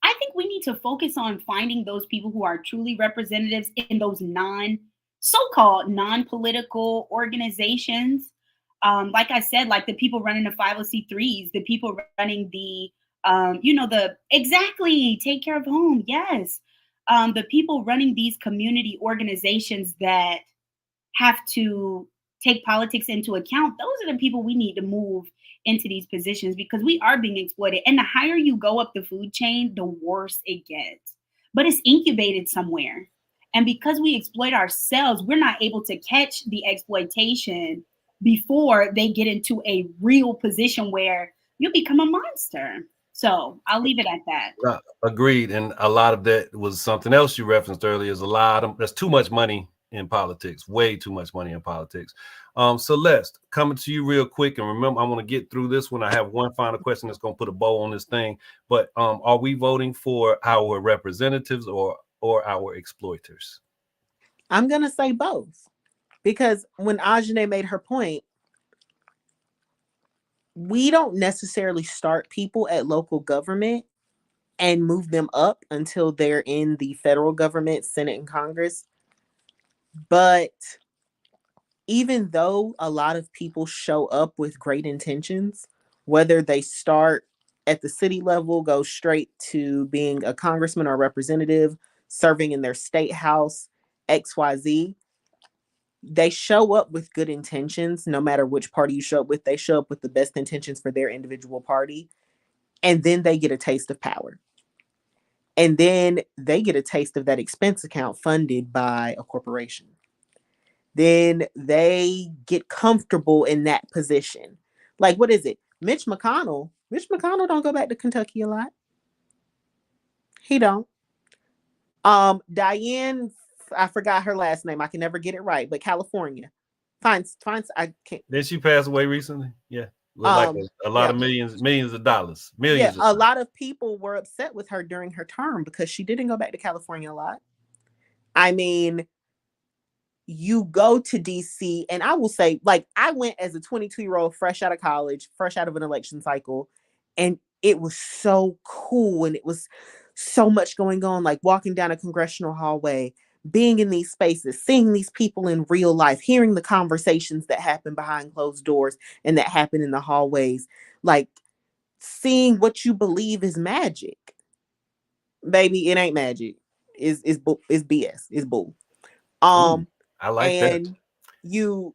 I think we need to focus on finding those people who are truly representatives in those so-called non-political organizations. Like I said, like the people running the 501c3s, the people running the, exactly, take care of home. Yes. The people running these community organizations that have to take politics into account. Those are the people we need to move into these positions, because we are being exploited. And the higher you go up the food chain, the worse it gets. But it's incubated somewhere. And because we exploit ourselves, we're not able to catch the exploitation before they get into a real position where you become a monster. So I'll leave it at that. Agreed. And a lot of that was something else you referenced earlier. Is there's too much money in politics, way too much money in politics. Celeste, coming to you real quick, and remember, I want to get through this one. I have one final question that's going to put a bow on this thing. But are we voting for our representatives or our exploiters? I'm gonna say both, because when Ajane made her point, we don't necessarily start people at local government and move them up until they're in the federal government, Senate, and Congress. But even though a lot of people show up with great intentions, whether they start at the city level, go straight to being a congressman or representative, serving in their state house, XYZ, they show up with good intentions. No matter which party you show up with, they show up with the best intentions for their individual party. And then they get a taste of power. And then they get a taste of that expense account funded by a corporation. Then they get comfortable in that position. Like, what is it? Mitch McConnell don't go back to Kentucky a lot. He don't. Diane, I forgot her last name. I can never get it right, but California. Fine. I can't. Did she pass away recently? Yeah. Like a lot of millions of dollars. Millions. Yeah, a lot of people were upset with her during her term because she didn't go back to California a lot. I mean, you go to DC, and I will say, like, I went as a 22-year-old, fresh out of college, fresh out of an election cycle, and it was so cool, and it was so much going on, like walking down a congressional hallway, being in these spaces, seeing these people in real life, hearing the conversations that happen behind closed doors and that happen in the hallways, like seeing what you believe is magic. Baby, it ain't magic. It's BS. It's bull. I like and that. you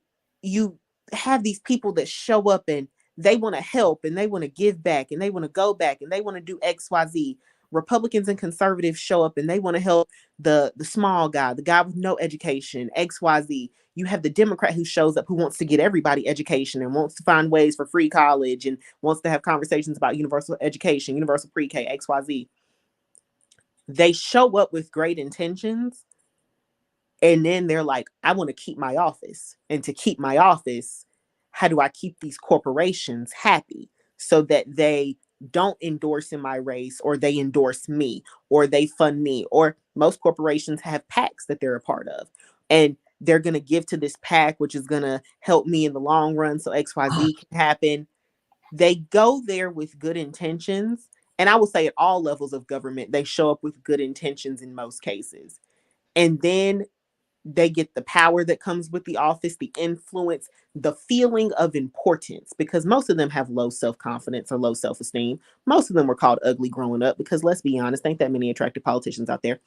have these people that show up and they want to help and they want to give back and they want to go back and they want to do XYZ. Republicans and conservatives show up and they want to help the small guy, the guy with no education, XYZ. You have the Democrat who shows up who wants to get everybody education and wants to find ways for free college and wants to have conversations about universal education, universal pre-K, XYZ. They show up with great intentions. And then they're like, I want to keep my office. And to keep my office, how do I keep these corporations happy so that they don't endorse in my race, or they endorse me, or they fund me? Or most corporations have PACs that they're a part of. And they're going to give to this PAC, which is going to help me in the long run so XYZ can happen. They go there with good intentions. And I will say at all levels of government, they show up with good intentions in most cases. And then they get the power that comes with the office, the influence, the feeling of importance, because most of them have low self-confidence or low self-esteem. Most of them were called ugly growing up because, let's be honest, ain't that many attractive politicians out there.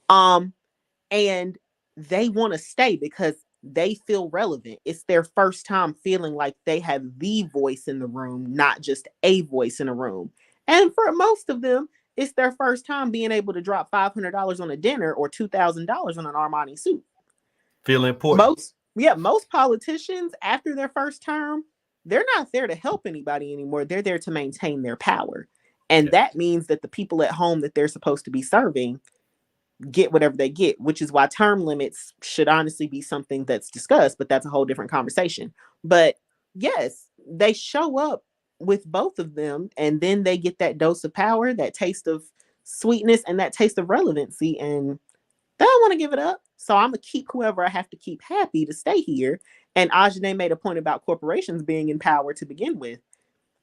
And they want to stay because they feel relevant. It's their first time feeling like they have the voice in the room, not just a voice in a room. And for most of them, it's their first time being able to drop $500 on a dinner or $2,000 on an Armani suit. Feel important. Most politicians after their first term, they're not there to help anybody anymore. They're there to maintain their power. And that means that the people at home that they're supposed to be serving get whatever they get, which is why term limits should honestly be something that's discussed, but that's a whole different conversation. But yes, they show up with both of them, and then they get that dose of power, that taste of sweetness, and that taste of relevancy, and they don't want to give it up. So I'm going to keep whoever I have to keep happy to stay here. And Ajane made a point about corporations being in power to begin with.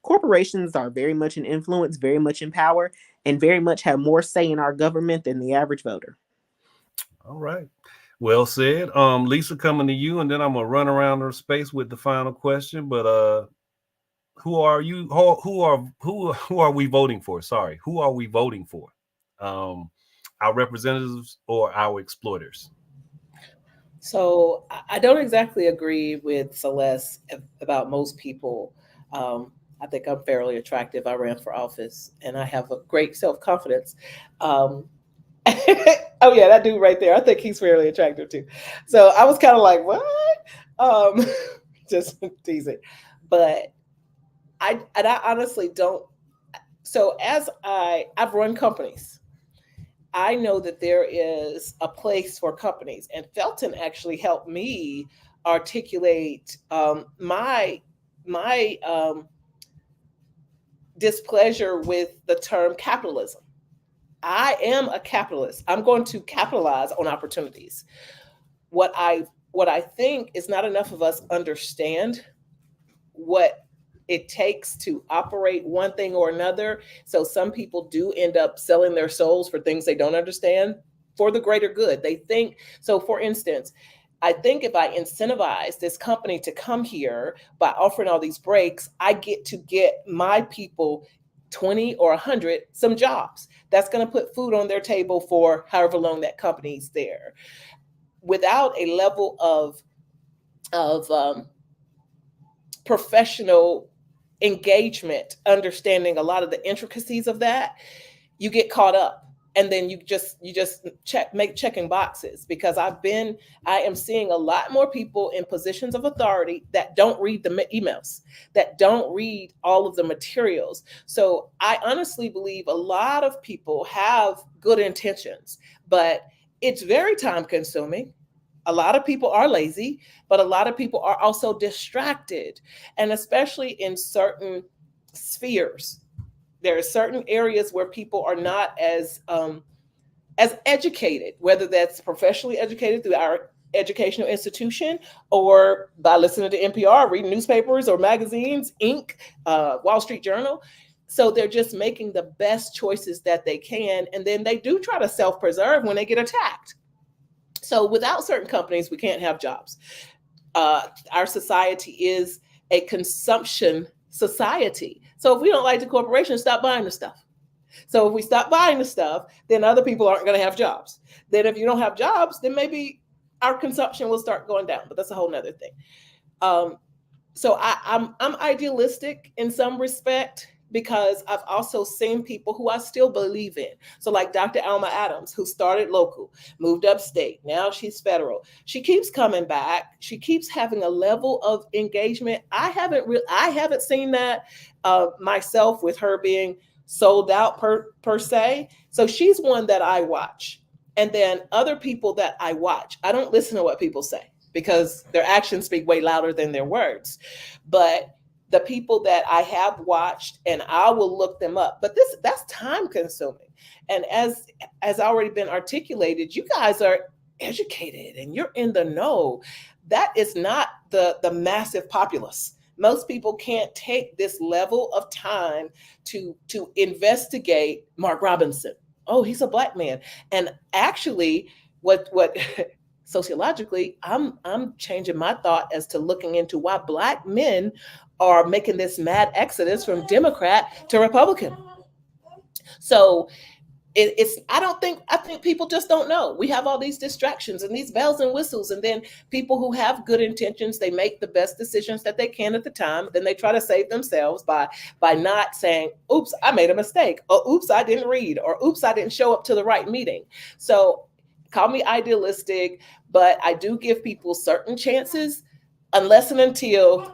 Corporations are very much in influence, very much in power, and very much have more say in our government than the average voter. All right. Well said. Lisa, coming to you, and then I'm gonna run around the space with the final question. But who are you? Who are we voting for? Sorry, who are we voting for? Um, our representatives or our exploiters? So I don't exactly agree with Celeste about most people. I think I'm fairly attractive. I ran for office and I have a great self confidence. Um, oh yeah, that dude right there. I think he's fairly attractive too. So I was kind of like, what? Um, just teasing. But I honestly don't. So I've run companies. I know that there is a place for companies, and Felton actually helped me articulate my displeasure with the term capitalism. I am a capitalist. I'm going to capitalize on opportunities. What I think is not enough of us understand what it takes to operate one thing or another. So some people do end up selling their souls for things they don't understand for the greater good. They think so. For instance, I think if I incentivize this company to come here by offering all these breaks, I get my people 20 or 100 some jobs. That's going to put food on their table for however long that company's there. Without a level of professional engagement, understanding a lot of the intricacies of that, you get caught up. And then you just make checking boxes, because I am seeing a lot more people in positions of authority that don't read the emails, that don't read all of the materials. So I honestly believe a lot of people have good intentions, but it's very time consuming. A lot of people are lazy, but a lot of people are also distracted. And especially in certain spheres, there are certain areas where people are not as educated, whether that's professionally educated through our educational institution or by listening to NPR, reading newspapers or magazines, Inc., Wall Street Journal. So they're just making the best choices that they can. And then they do try to self-preserve when they get attacked. So without certain companies, we can't have jobs. Our society is a consumption society. So if we don't like the corporation, stop buying the stuff. So if we stop buying the stuff, then other people aren't going to have jobs. Then if you don't have jobs, then maybe our consumption will start going down. But that's a whole nother thing. So I'm idealistic in some respect, because I've also seen people who I still believe in. So like Dr. Alma Adams, who started local, moved upstate. Now she's federal. She keeps coming back. She keeps having a level of engagement. I haven't seen that myself, with her being sold out per se. So she's one that I watch. And then other people that I watch, I don't listen to what people say, because their actions speak way louder than their words. But the people that I have watched, and I will look them up. But that's time consuming. And as already been articulated, you guys are educated and you're in the know. That is not the massive populace. Most people can't take this level of time to investigate Mark Robinson. Oh, he's a Black man. And actually, what sociologically, I'm changing my thought as to looking into why Black men are making this mad exodus from Democrat to Republican. So I think people just don't know. We have all these distractions and these bells and whistles, and then people who have good intentions, they make the best decisions that they can at the time. Then they try to save themselves by not saying, oops, I made a mistake, or oops, I didn't read, or oops, I didn't show up to the right meeting. So call me idealistic, but I do give people certain chances, unless and until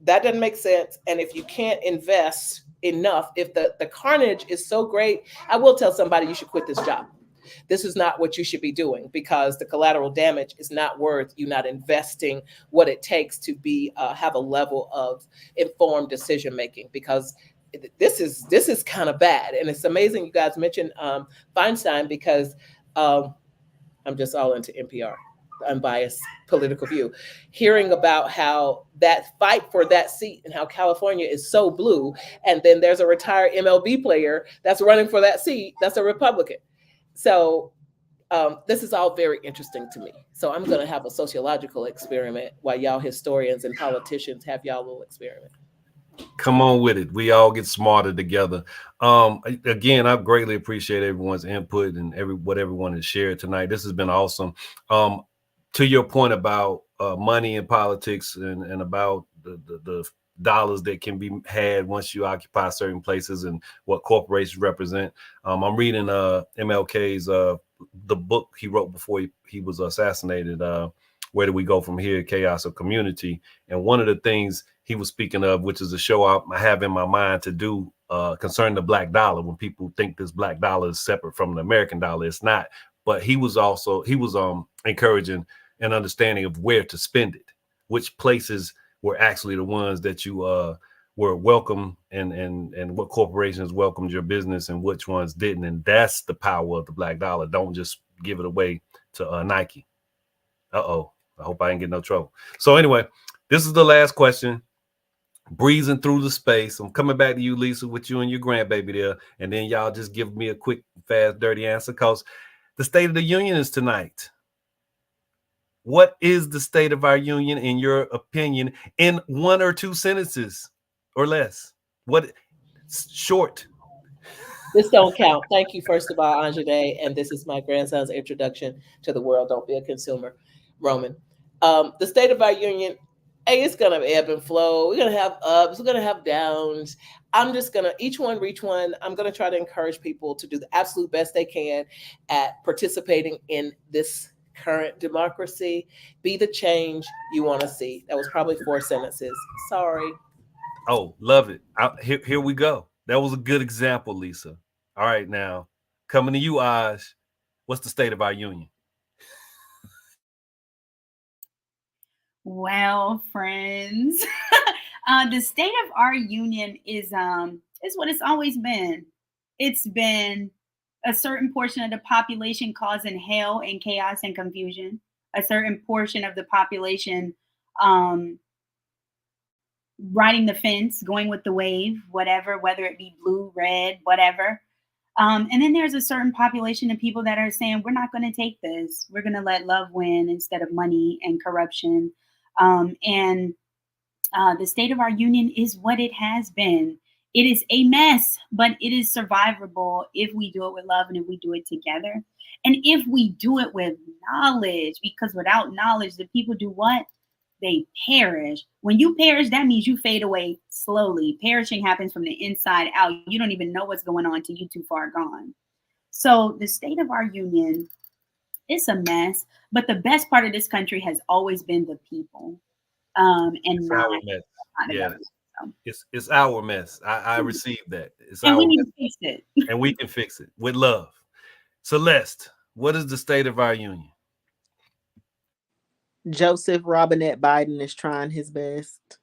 that doesn't make sense. And if you can't invest enough, if the carnage is so great, I will tell somebody you should quit this job. This is not what you should be doing, because the collateral damage is not worth you not investing what it takes to be have a level of informed decision making, because this is kind of bad. And it's amazing you guys mentioned Feinstein, because I'm just all into NPR, unbiased political view, hearing about how that fight for that seat and how California is so blue. And then there's a retired MLB player that's running for that seat. That's a Republican. So This is all very interesting to me. So I'm going to have a sociological experiment while y'all historians and politicians have y'all little experiment. Come on with it. We all get smarter together. Again, I greatly appreciate everyone's input and what everyone has shared tonight. This has been awesome. To your point about money and politics and about the dollars that can be had once you occupy certain places and what corporations represent. I'm reading MLK's the book he wrote before he was assassinated. Where do we go from here? Chaos of Community. And one of the things he was speaking of, which is a show I have in my mind to do concerning the black dollar. When people think this black dollar is separate from the American dollar, it's not. But he was encouraging an understanding of where to spend it, which places were actually the ones that you were welcome and what corporations welcomed your business and which ones didn't. And that's the power of the black dollar. Don't just give it away to Nike. Uh-oh. I hope I ain't get no trouble. So anyway, this is the last question. Breezing through the space. I'm coming back to you, Lisa, with you and your grandbaby there. And then y'all just give me a quick, fast, dirty answer because the State of the Union is tonight. What is the state of our union, in your opinion, in 1 or 2 sentences or less? What short? This don't count. Thank you, first of all, Anjane. And this is my grandson's introduction to the world. Don't be a consumer, Roman. The state of our union, hey, it's going to ebb and flow. We're going to have ups. We're going to have downs. I'm just going to each one reach one. I'm going to try to encourage people to do the absolute best they can at participating in this current democracy. Be the change you want to see. That was probably 4 sentences. Sorry. Oh, love it. Here we go. That was a good example, Lisa. All right, now coming to you, Aj. What's the state of our union? Well, friends, the state of our union is what it's always been. It's been a certain portion of the population causing hell and chaos and confusion. A certain portion of the population riding the fence, going with the wave, whatever, whether it be blue, red, whatever. And then there's a certain population of people that are saying, we're not going to take this. We're going to let love win instead of money and corruption. And the state of our union is what it has been. It is a mess, but it is survivable if we do it with love and if we do it together. And if we do it with knowledge, because without knowledge, the people do what? They perish. When you perish, that means you fade away slowly. Perishing happens from the inside out. You don't even know what's going on till you're too far gone. So the state of our union is a mess, but the best part of this country has always been the people. And it's not our mess. Yeah. So. It's our mess. I received that. It's and our we need mess. to fix it. And we can fix it with love. Celeste, what is the state of our union? Joseph Robinette Biden is trying his best.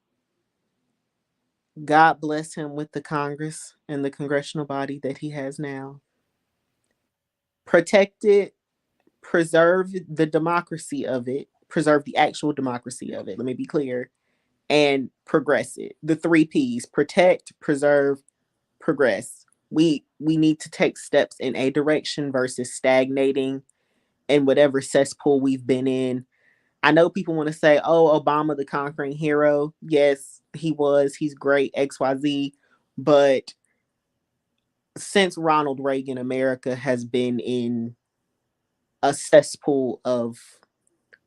God bless him with the Congress and the congressional body that he has now. Protect it, preserve the democracy of it, preserve the actual democracy of it. Let me be clear. And progress it. The 3 Ps: protect, preserve, progress. We need to take steps in a direction versus stagnating in whatever cesspool we've been in. I know people want to say, oh, Obama, the conquering hero. Yes, he was. He's great, XYZ. But since Ronald Reagan, America has been in a cesspool of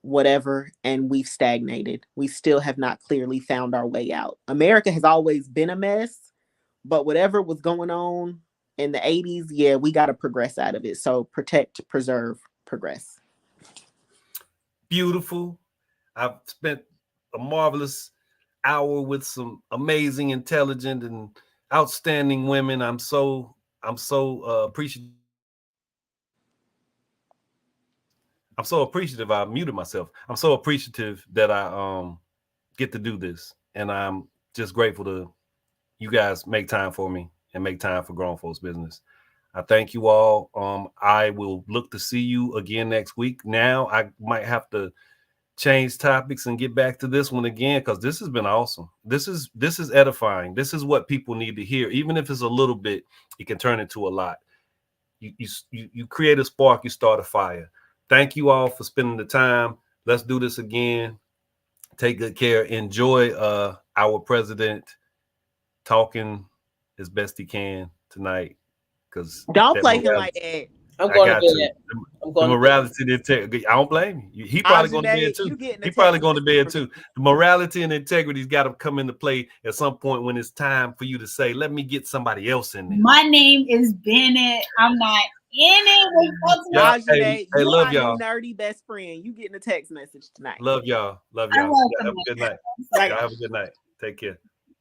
whatever, and we've stagnated. We still have not clearly found our way out. America has always been a mess, but whatever was going on in the 80s, yeah, we got to progress out of it. So protect, preserve, progress. Beautiful. I've spent a marvelous hour with some amazing, intelligent, and outstanding women. I'm so appreciative. I'm so appreciative. I muted myself. I'm so appreciative that I get to do this, and I'm just grateful to you guys make time for me and make time for Grown Folks Business. I thank you all. I will look to see you again next week. Now I might have to change topics and get back to this one again because this has been awesome. This is edifying. This is what people need to hear. Even if it's a little bit, it can turn into a lot. you create a spark, you start a fire. Thank you all for spending the time. Let's do this again. Take good care. Enjoy our president talking as best he can tonight. Because don't play him like that. I'm going to bed. The morality and integrity. I don't blame you. He probably going to bed too. He probably going to bed too. The morality and integrity's got to come into play at some point when it's time for you to say, "Let me get somebody else in there." My name is Bennett. I'm not in it. Hey, you love my y'all. new nerdy best friend. You getting a text message tonight. Love y'all. Love y'all. Y'all have a good night. Like, y'all have a good night. Take care.